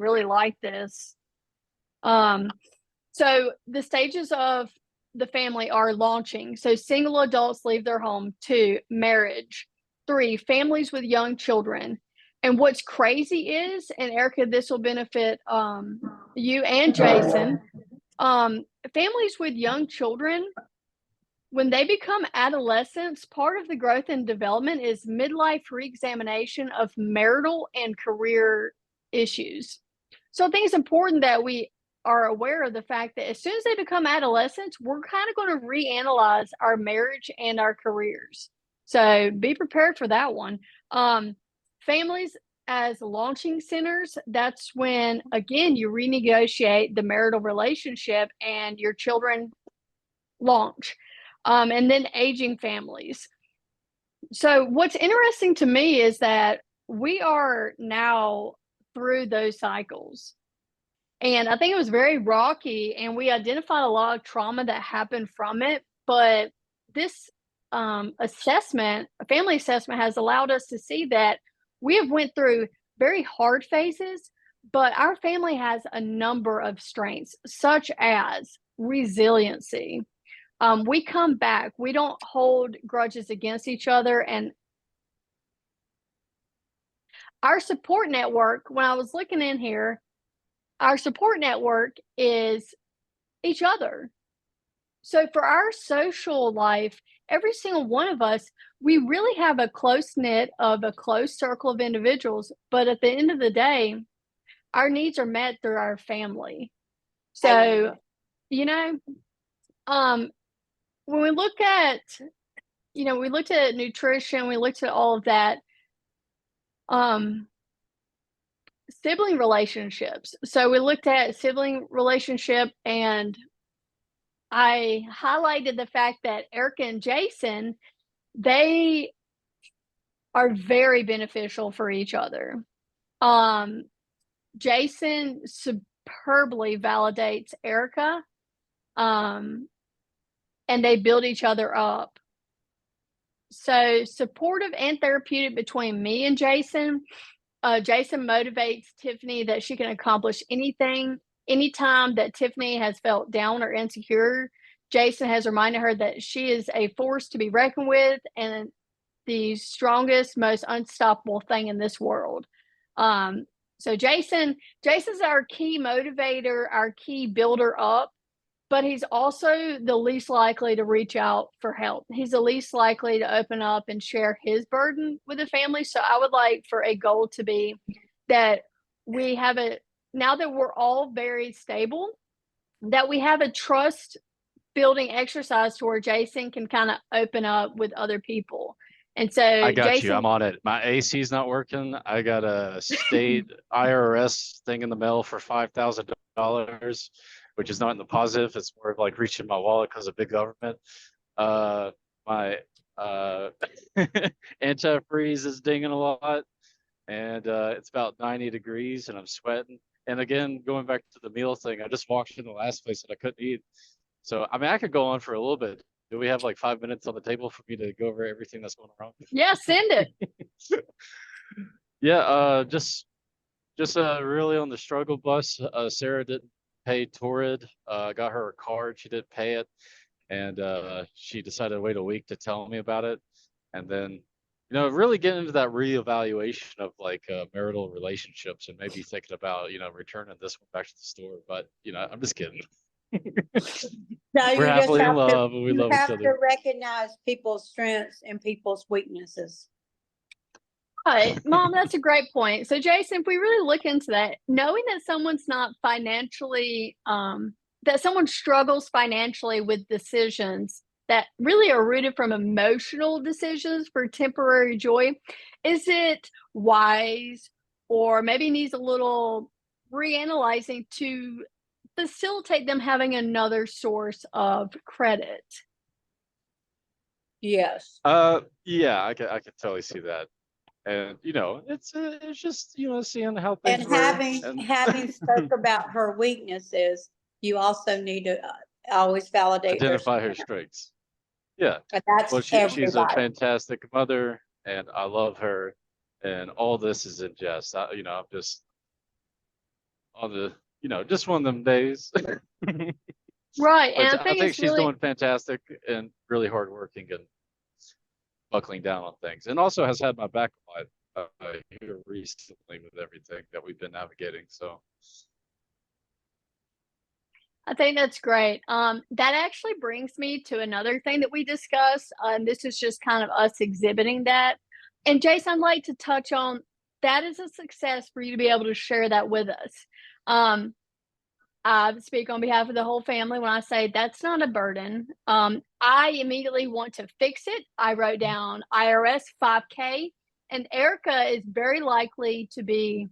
really like this. So the stages of the family are launching. So single adults leave their home. 2, marriage. 3, families with young children. And what's crazy is, and Erica, this will benefit you and Jason, families with young children, when they become adolescents, part of the growth and development is midlife reexamination of marital and career issues. So I think it's important that we are aware of the fact that as soon as they become adolescents, we're kind of going to reanalyze our marriage and our careers. So be prepared for that one. Families as launching centers, that's when, again, you renegotiate the marital relationship and your children launch. And then aging families. So what's interesting to me is that we are now through those cycles. And I think it was very rocky, and we identified a lot of trauma that happened from it. But this assessment, a family assessment, has allowed us to see that we have went through very hard phases, but our family has a number of strengths, such as resiliency. We come back. We don't hold grudges against each other. And our support network, when I was looking in here, our support network is each other. So for our social life, every single one of us, we really have a close knit of a close circle of individuals. But at the end of the day, our needs are met through our family. So, you know, when we look at, we looked at nutrition, we looked at all of that. Sibling relationships. So we looked at sibling relationship, and I highlighted the fact that Erica and Jason, they are very beneficial for each other. Jason superbly validates Erica, and they build each other up. So supportive and therapeutic between me and Jason. Jason motivates Tiffany that she can accomplish anything. Anytime that Tiffany has felt down or insecure, Jason has reminded her that she is a force to be reckoned with and the strongest, most unstoppable thing in this world. So Jason's our key motivator, our key builder up, but he's also the least likely to reach out for help. He's the least likely to open up and share his burden with the family. So I would like for a goal to be that we have now that we're all very stable, that we have a trust building exercise to where Jason can kind of open up with other people. And so I got Jason, you. I'm on it. My AC's not working. I got a state IRS thing in the mail for $5,000, which is not in the positive. It's more of like reaching my wallet because of big government. My antifreeze is dinging a lot, and it's about 90 degrees, and I'm sweating. And again, going back to the meal thing, I just walked in the last place that I couldn't eat. So, I mean, I could go on for a little bit. Do we have like 5 minutes on the table for me to go over everything that's going wrong? yeah, send it. Yeah, just really on the struggle bus. Sarah didn't pay Torrid. Got her a card. She didn't pay it, and she decided to wait a week to tell me about it. And then, really getting into that reevaluation of like marital relationships and maybe thinking about returning this one back to the store. But I'm just kidding. No, We're you just happily in have love, and we love each to other. recognize people's strengths and people's weaknesses. Right, Mom, that's a great point. So, Jason, if we really look into that, knowing that someone's not financially, that someone struggles financially with decisions that really are rooted from emotional decisions for temporary joy, is it wise or maybe needs a little reanalyzing to facilitate them having another source of credit? Yes. Yeah, I could totally see that. And it's just seeing how things And were. having spoke about her weaknesses, you also need to always validate Identify her strengths. Yeah. But that's Well, she's a everybody. fantastic mother, and I love her, and all this is in jest. I'm just on the, just one of them days. Right. And But I I think think it's she's really, doing fantastic and really hardworking and buckling down on things, and also has had my back a lot here recently with everything that we've been navigating. So I think that's great. That actually brings me to another thing that we discussed. And this is just kind of us exhibiting that. And Jason, I'd like to touch on that is a success for you to be able to share that with us. Um, I speak on behalf of the whole family when I say that's not a burden. I immediately want to fix it. I wrote down IRS 5K, and Erica is very likely to be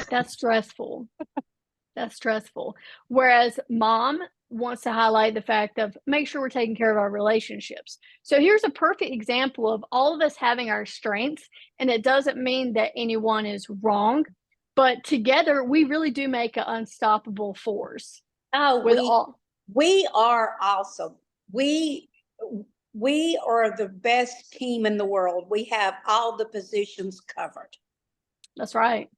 that's stressful. That's stressful. Whereas mom wants to highlight the fact of make sure we're taking care of our relationships. So here's a perfect example of all of us having our strengths, and it doesn't mean that anyone is wrong, but together we really do make an unstoppable force Oh, with all. we are awesome. We are the best team in the world. We have all the positions covered. That's right.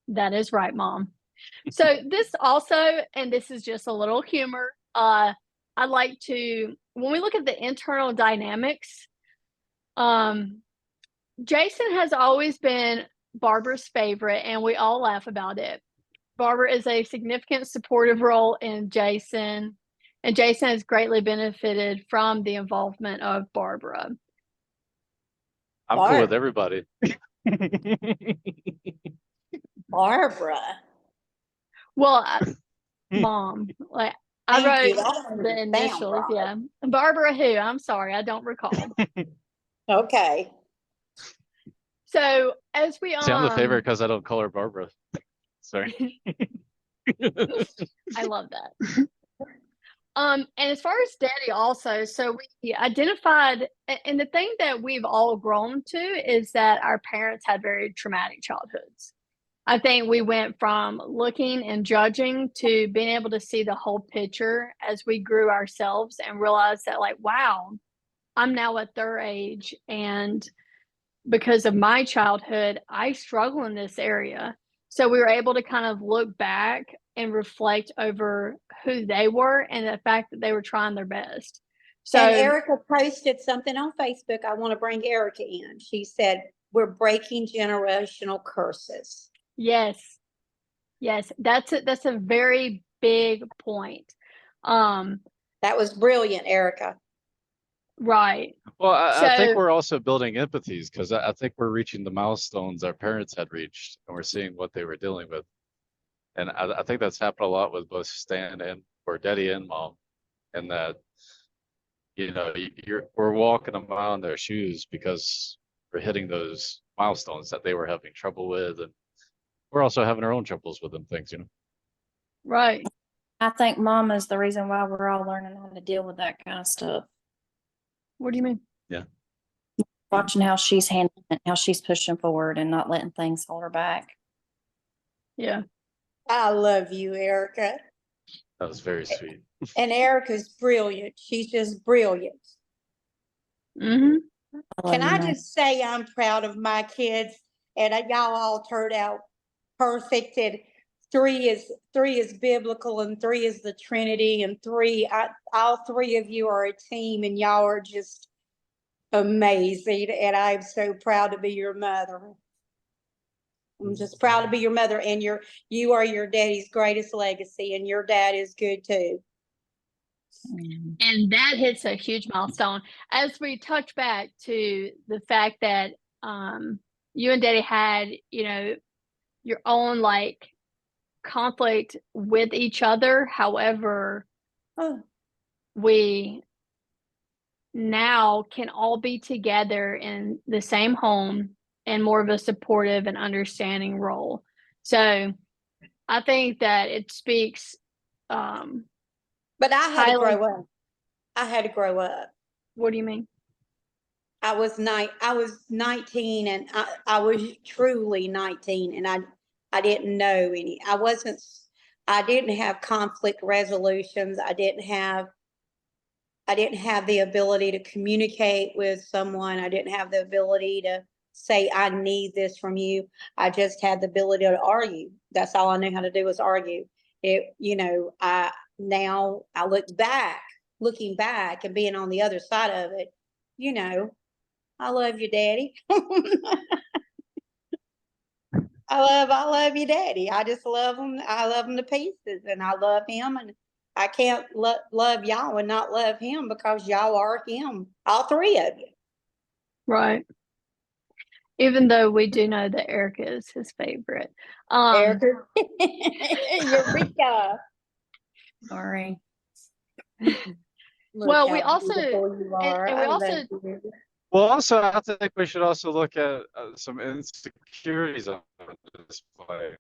That is right, mom. So this also, and this is just a little humor. I like to when we look at the internal dynamics. Jason has always been Barbara's favorite, and we all laugh about it. Barbara is a significant supportive role in Jason, and Jason has greatly benefited from the involvement of Barbara. I'm cool with everybody. Barbara. Well, mom, like I Thank you. wrote I don't the understand, initials. Barbara. Yeah, Barbara who? I'm sorry, I don't recall. Okay. So as we See, I'm the favorite because I don't call her Barbara. Sorry. I love that. And as far as daddy also, so we identified, and the thing that we've all grown to is that our parents had very traumatic childhoods. I think we went from looking and judging to being able to see the whole picture as we grew ourselves and realized that, like, wow, I'm now at their age. And because of my childhood, I struggle in this area. So we were able to kind of look back and reflect over who they were and the fact that they were trying their best. So And Erica posted something on Facebook. I want to bring Erica in. She said, we're breaking generational curses. yes, that's a very big point. That was brilliant, Erica. Right. Well, I think So we're also building empathies because I think we're reaching the milestones our parents had reached, and we're seeing what they were dealing with. And I think that's happened a lot with both Stan and or Daddy and Mom, and that we're walking a mile in their shoes because we're hitting those milestones that they were having trouble with, and we're also having our own troubles with them things. right. I think mom is the reason why we're all learning how to deal with that kind of stuff. What do you mean? Watching how she's handling it, how she's pushing forward and not letting things hold her back. Yeah. I love you, Erica. That was very sweet. And Erica's brilliant. She's just brilliant. Mm-hmm. Can I just say I'm proud of my kids, and y'all all turned out perfect. And three is biblical, and 3 is the Trinity, and all 3 of you are a team, and y'all are just amazing. And I'm so proud to be your mother. I'm just proud to be your mother, and you are your daddy's greatest legacy, and your dad is good too. And that hits a huge milestone. As we touch back to the fact that you and Daddy had, your own like conflict with each other. However, we now can all be together in the same home and more of a supportive and understanding role. So I think that it speaks But I had to highly. grow up. I had to grow up. What do you mean? I was 19, and I was truly 19, and I didn't know any. I didn't have conflict resolutions. I didn't have the ability to communicate with someone. I didn't have the ability to say, I need this from you. I just had the ability to argue. That's all I knew how to do was argue. Now I looking back and being on the other side of it, I love you, Daddy. I love you, Daddy. I just love him. I love him to pieces, and I love him, and I can't love y'all and not love him because y'all are him, all three of you. Right. Even though we do know that Erica is his favorite. Erica, Eureka. Sorry. Look Well, how we also- beautiful you are. and we I love also- you. Well, also, I think we should also look at some insecurities on display.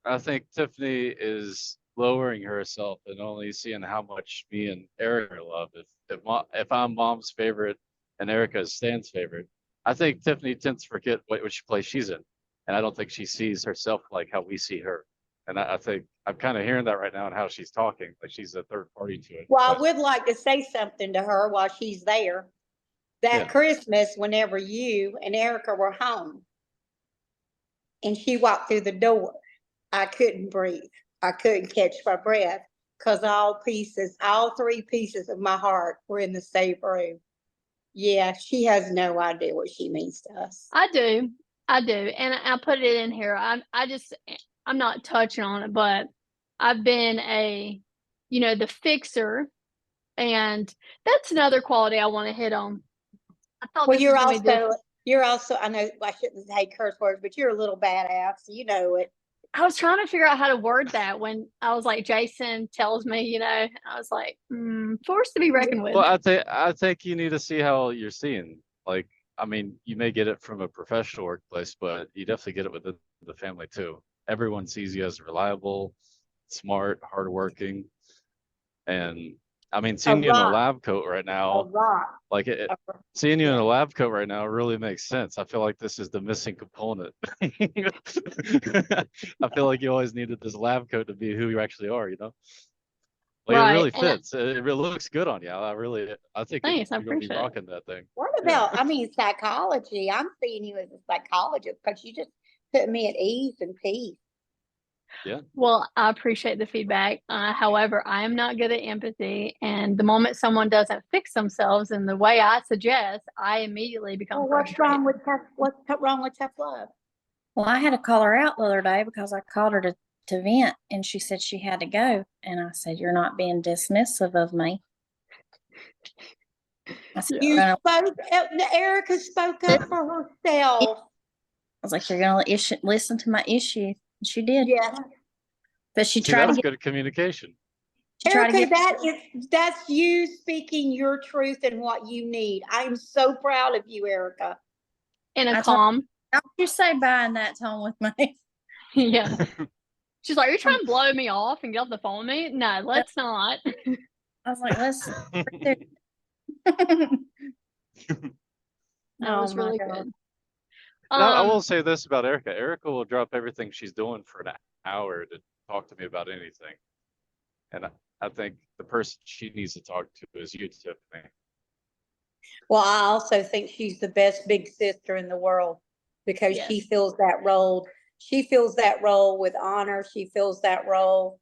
I think Tiffany is lowering herself and only seeing how much me and Erica love. If I'm mom's favorite and Erica is Stan's favorite, I think Tiffany tends to forget which place she's in, and I don't think she sees herself like how we see her. And I think I'm kind of hearing that right now in how she's talking, like she's a third party to it. Well, I But would like to say something to her while she's there. That Yeah. Christmas, whenever you and Erica were home, and she walked through the door, I couldn't breathe. I couldn't catch my breath because all three pieces of my heart were in the same room. Yeah, she has no idea what she means to us. I do. And I put it in here. I'm not touching on it, but I've been the fixer. And that's another quality I want to hit on. I thought Well, this you're was gonna be different. also, I know I shouldn't say curse words, but you're a little badass. You know it. I was trying to figure out how to word that when I was like, Jason tells me, I was like, forced to be reckoned with. Well, I think you need to see how you're seeing. Like, I mean, you may get it from a professional workplace, but you definitely get it within the family too. Everyone sees you as reliable, smart, hardworking, and I mean, seeing you in a rock. lab coat right A now, rock. like seeing you in a lab coat right now really makes sense. I feel like this is the missing component. I feel like you always needed this lab coat to be who you actually are, Like Right, it really and fits. It really looks good on you. I think Thanks, I you're gonna be appreciate it. rocking that thing. What Yeah. about, psychology? I'm seeing you as a psychologist because you just put me at ease and peace. Well, I appreciate the feedback. However, I am not good at empathy, and the moment someone doesn't fix themselves in the way I suggest, I immediately become Well, what's frustrated. what's wrong with tough love? Well, I had to call her out the other day because I called her to vent and she said she had to go. And I said, "You're not being dismissive of me." I said, Yeah. Erica spoke up for herself. I was like, "You're going to listen to my issue." And she did. Yeah. But she See, tried to that's get, good communication. she tried to Erica, get, that's you speaking your truth and what you need. I am so proud of you, Erica. In a I told- calm, don't you say bye in that tone with me. yeah. She's like, "You're trying to blow me off and get off the phone with me? No, let's not." I was like, let's. That was Oh my really God. good. Now, I Um, will say this about Erica. Erica will drop everything she's doing for an hour to talk to me about anything. And I think the person she needs to talk to is you, Tiffany. Well, I also think she's the best big sister in the world because she Yes. fills that role. She fills that role with honor. She fills that role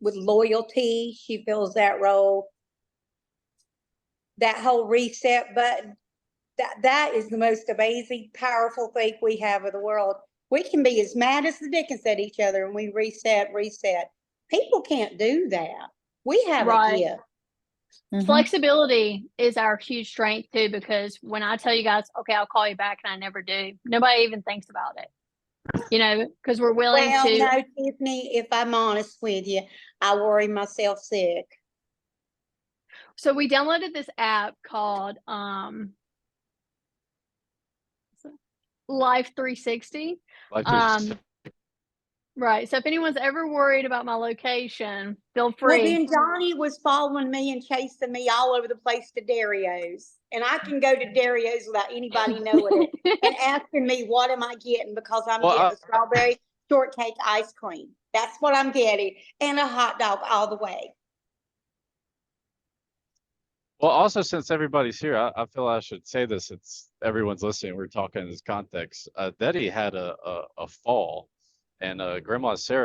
with loyalty. She fills that role. That whole reset button, that is the most amazing, powerful thing we have in the world. We can be as mad as the dickens at each other and we reset. People can't do that. We have a Right. gift. Mhm. Flexibility is our huge strength too, because when I tell you guys, okay, I'll call you back, and I never do, nobody even thinks about it. Because we're willing Well, to. no, Tiffany, if I'm honest with you, I worry myself sick. So we downloaded this app called Life 360. Like there's Right. So if anyone's ever worried about my location, feel Well, free. then Johnny was following me and chasing me all over the place to Dario's. And I can go to Dario's without anybody knowing it and asking me, what am I getting? Because I'm Well, getting the strawberry shortcake ice cream. That's what I'm getting. And a hot dog all the way. Well, also, since everybody's here, I feel I should say this since everyone's listening. We're talking in this context. Betty had a fall, and Grandma Sarah